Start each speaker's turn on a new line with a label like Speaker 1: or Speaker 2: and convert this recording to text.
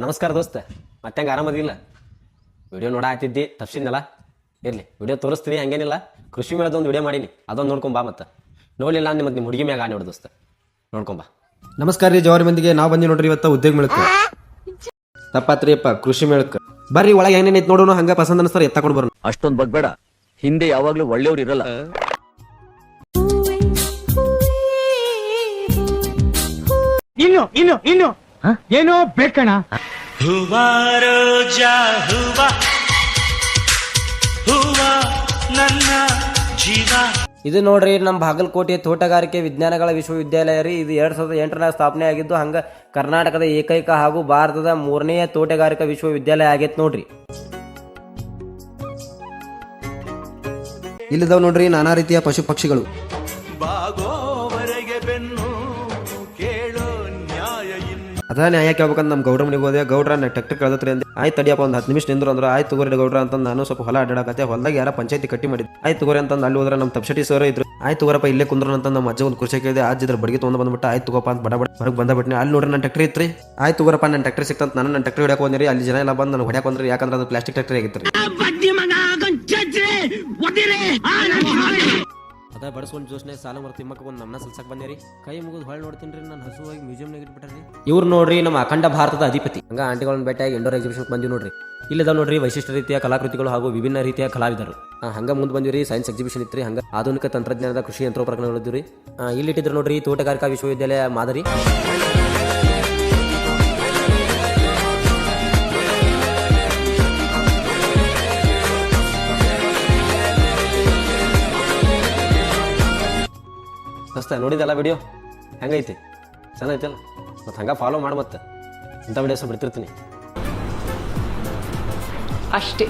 Speaker 1: ನಮಸ್ಕಾರ ದೋಸ್ತ, ಮತ್ತೆ ಹಂಗೆ ಆರಾಮದಿಲ್ಲ? ವಿಡಿಯೋ ನೋಡಾತಿದ್ದಿ ತಪ್ಸಿದ್ನಲ್ಲ, ಇರಲಿ ವಿಡಿಯೋ ತೋರಿಸ್ತೀನಿ, ಹಂಗೇನಿಲ್ಲ. ಕೃಷಿ ಮೇಳದೊಂದು ವಿಡಿಯೋ ಮಾಡೀನಿ, ಅದೊಂದು ನೋಡ್ಕೊಂಬಾ. ಮತ್ತೆ ನೋಡಲಿಲ್ಲ ಅಂದ್ರೆ ಮತ್ತೆ ನಿಮ್ಮ ಹುಡುಗಿ ಮ್ಯಾಗ ನೋಡಿ ದೋಸ್ತ, ನೋಡ್ಕೊಂಬಾ.
Speaker 2: ನಮಸ್ಕಾರ ರೀ ಜವಾರಿ ಮಂದಿಗೆ, ನಾವು ಬಂದಿ ನೋಡ್ರಿ ಇವತ್ತು ಉದ್ಯೋಗ ಮೇಳಕ್ಕೆ. ತಪ್ಪಾತ್ರಿ ಅಪ್ಪ, ಕೃಷಿ ಮೇಳಕ್ಕೆ ಬರ್ರಿ. ಒಳಗೆ ಏನೇನೈತೆ ನೋಡೋಣ, ಹಂಗ ಪಸಂದ್ ಅನಿಸ್ತಾರೆ ಎತ್ತಕೊಂಡು ಬರೋಣ.
Speaker 3: ಅಷ್ಟೊಂದು ಬಗ್ಬೇಡ, ಹಿಂದೆ ಯಾವಾಗ್ಲೂ ಒಳ್ಳೆಯವ್ರು ಇರಲ್ಲ.
Speaker 4: ಇನ್ನು ಇನ್ನು ಇನ್ನು ಏನೋ ಬೇಕಣ.
Speaker 5: ಹೂವಾ ರೋಜಾ ಹೂವಾ ಹೂವಾ ನನ್ನ ಜೀವ.
Speaker 6: ಇದು ನೋಡ್ರಿ ನಮ್ಮ ಬಾಗಲಕೋಟೆ ತೋಟಗಾರಿಕೆ ವಿಜ್ಞಾನಗಳ ವಿಶ್ವವಿದ್ಯಾಲಯ ರೀ. ಇದು 2008ರ ಸ್ಥಾಪನೆ ಆಗಿದ್ದು, ಹಂಗ ಕರ್ನಾಟಕದ ಏಕೈಕ ಹಾಗೂ ಭಾರತದ 3ನೇ ತೋಟಗಾರಿಕಾ ವಿಶ್ವವಿದ್ಯಾಲಯ ಆಗೈತೆ ನೋಡ್ರಿ.
Speaker 2: ಇಲ್ಲಿದಾವ್ ನೋಡ್ರಿ ನಾನಾ ರೀತಿಯ ಪಶು ಪಕ್ಷಿಗಳು.
Speaker 5: ಬಾಗೋವರೆಗೆ ಬೆನ್ನು ಕೇಳೋ ನ್ಯಾಯ ಇಲ್ಲ.
Speaker 2: ಅದ ನ್ಯಾಯ ಕೇಳ್ಬೇಕಂತ ನಮ್ಮ ಗೌಡ್ರ ಮನೆಗೆ ಹೋದೆ. ಗೌಡ್ರ ಟ್ರ್ಯಾಕ್ಟರ್ ಕಳ್ದತ್ರಿ ಅಂದೆ. ಆಯ್ತು ತಡಿಯಪ್ಪ, ಒಂದು 10 ನಿಮಿಷ ನಿಂದ್ರು ಅಂದ್ರೆ ಆಯ್ತು ತಗೋರಿ ಗೌಡ್ರ ಅಂತ. ನಾನು ಸ್ವಲ್ಪ ಹೊಲ ಅಡ್ಡಾಡಕತ್ತೆ, ಹೊಲದಾಗ ಯಾರ ಪಂಚಾಯತಿ ಕಟ್ಟಿ ಮಾಡಿದ್ದು. ಆಯ್ತು ತಗೋರಿ ಅಂತ ಅಲ್ಲಿ ಹೋದ್ರೆ ನಮ್ಮ ತಪ್ಸಟಿ ಸರ್ ಇದ್ರು. ಆಯ್ತು ತಗೋರಪ್ಪ ಇಲ್ಲೇ ಕುಂದ್ರ ಅಂತ ನಮ್ಮ ಅಜ್ಜ ಒಂದು ಕುರ್ಚಿ ಕೇಳಿದೆ. ಅಜ್ಜಿದ್ರ ಬಡಿಗೆ ತೊಗೊಂಡು ಬಂದ್ಬಿಟ್ಟು ಆಯ್ತು ತಗೋಪ್ಪ ಅಂತ ಬಡ ಹೊರಗೆ ಬಂದ್ಬಿಟ್ಟು ಅಲ್ಲಿ ನೋಡ್ರಿ ನನ್ನ ಟ್ರ್ಯಾಕ್ಟರ್ ಇತ್ತು ರೀ. ಆಯ್ತು ತಗೋರಪ್ಪ ನನ್ನ ಟ್ರ್ಯಾಕ್ಟರ್ ಸಿಕ್ತಂತ ನಾನು ನನ್ನ ಟ್ರ್ಯಾಕ್ಟರ್ ಹೊಡ್ಯಾಕ ಬಂದ್ರಿ. ಅಲ್ಲಿ ಜನ ಎಲ್ಲ ಬಂದು ನನಗೆ ಹೊಡ್ಯಾಕ ಬಂದ್ರಿ, ಯಾಕಂದ್ರೆ ಅದು ಪ್ಲಾಸ್ಟಿಕ್ ಟ್ರ್ಯಾಕ್ಟರ್ ಆಗಿತ್ತು ರೀ. ಅದ ಬಡಸ್ಕೊಂಡು ಜೋಸ್ನೆ ಸಾಲ ಮರ ತಿಮ್ಮಕ್ಕೆ ಒಂದು ನಮ್ಮನ್ನ ಸಲ್ಸಕ್ಕೆ ಬಂದೇರಿ. ಕೈ ಮುಗಿದು ಹೊಳೆ ನೋಡ್ತೀನಿ ರೀ, ನಾನು ಹಸುವಾಗಿ ಮ್ಯೂಸಿಯಂನಾಗ ಇಟ್ಬಿಟ್ರಿ. ಇವ್ರು ನೋಡ್ರಿ ನಮ್ಮ ಅಖಂಡ ಭಾರತದ ಅಧಿಪತಿ. ಹಂಗ ಆಂಟಿಗಳನ್ನ ಭೇಟಿಯಾಗಿ ಇಂಡೋರ್ ಎಕ್ಸಿಬಿಷನ್ ಬಂದಿವಿ ನೋಡ್ರಿ. ಇಲ್ಲಿದಾವ್ ನೋಡ್ರಿ ವೈಶಿಷ್ಟ್ಯ ರೀತಿಯ ಕಲಾಕೃತಿಗಳು ಹಾಗೂ ವಿಭಿನ್ನ ರೀತಿಯ ಕಲಾವಿದರು. ಹಂಗ ಮುಂದೆ ಬಂದಿರಿ ಸೈನ್ಸ್ ಎಕ್ಸಿಬಿಷನ್ ಇತ್ತು ರೀ. ಹಂಗ ಆಧುನಿಕ ತಂತ್ರಜ್ಞಾನದ ಕೃಷಿ ಯಂತ್ರೋಪಕರಣಗಳು ರೀ. ಇಲ್ಲಿ ಇಟ್ಟಿದ್ರು ನೋಡ್ರಿ ತೋಟಗಾರಿಕಾ ವಿಶ್ವವಿದ್ಯಾಲಯ ಮಾದರಿ.
Speaker 1: ದೋಸ್ತ ನೋಡಿದಲ್ಲ ವಿಡಿಯೋ ಹೆಂಗೈತಿ? ಚೆನ್ನಾಗೈತಲ್ಲ? ಮತ್ತು ಹಂಗೆ ಫಾಲೋ ಮಾಡಿ, ಮತ್ತೆ ಇಂಥ ವಿಡಿಯೋಸ್ ಬಿಡ್ತಿರ್ತೀನಿ
Speaker 7: ಅಷ್ಟೇ.